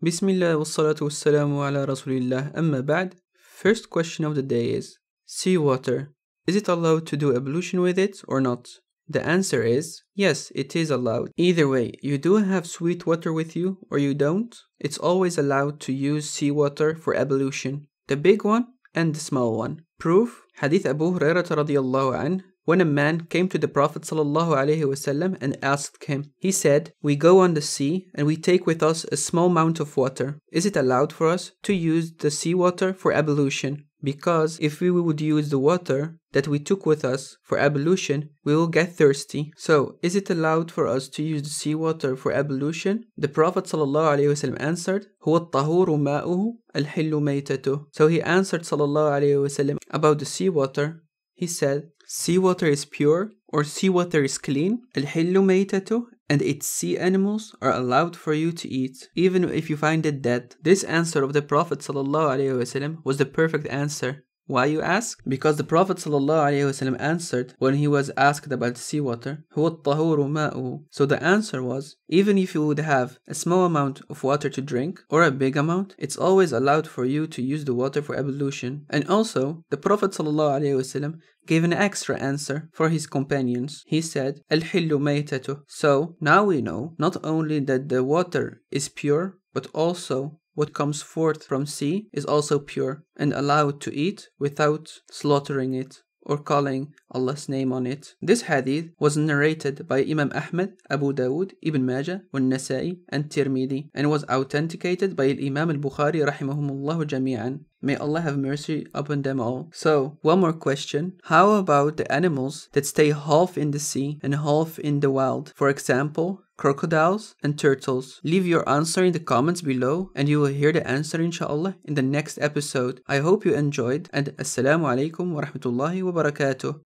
Bismillah wassalatu wassalamu ala rasulillah amma ba'd. First question of the day is, seawater. Is it allowed to do ablution with it or not? The answer is, yes, it is allowed. Either way, you do have sweet water with you or you don't, it's always allowed to use seawater for ablution. The big one and the small one. Proof, Hadith Abu Hurairah radiyallahu anhu. When a man came to the Prophet ﷺ and asked him, he said, "We go on the sea and we take with us a small amount of water. Is it allowed for us to use the seawater for ablution? Because if we would use the water that we took with us for ablution, we will get thirsty. So, is it allowed for us to use the seawater for ablution?" The Prophet ﷺ answered, هو الطهور ماؤه الحل ميتته. So he answered ﷺ about the seawater. He said, seawater is pure or seawater is clean, الحل ميتته, and its sea animals are allowed for you to eat, even if you find it dead. This answer of the Prophet ﷺ was the perfect answer. Why, you ask? Because the Prophet ﷺ answered when he was asked about seawater, هو الطهور ماؤه. So the answer was, even if you would have a small amount of water to drink or a big amount, it's always allowed for you to use the water for ablution. And also, the Prophet ﷺ gave an extra answer for his companions. He said, الحل ميتته. So now we know not only that the water is pure, but also what comes forth from sea is also pure and allowed to eat without slaughtering it or calling Allah's name on it. This hadith was narrated by Imam Ahmad, Abu Dawud, Ibn Majah, Nasa'i, and Tirmidhi, and was authenticated by Imam al-Bukhari rahimahumullah jami'an. May Allah have mercy upon them all. So, one more question. How about the animals that stay half in the sea and half in the wild? For example, crocodiles and turtles. Leave your answer in the comments below and you will hear the answer inshallah in the next episode. I hope you enjoyed, and assalamu alaikum wa rahmatullahi wa barakatuh.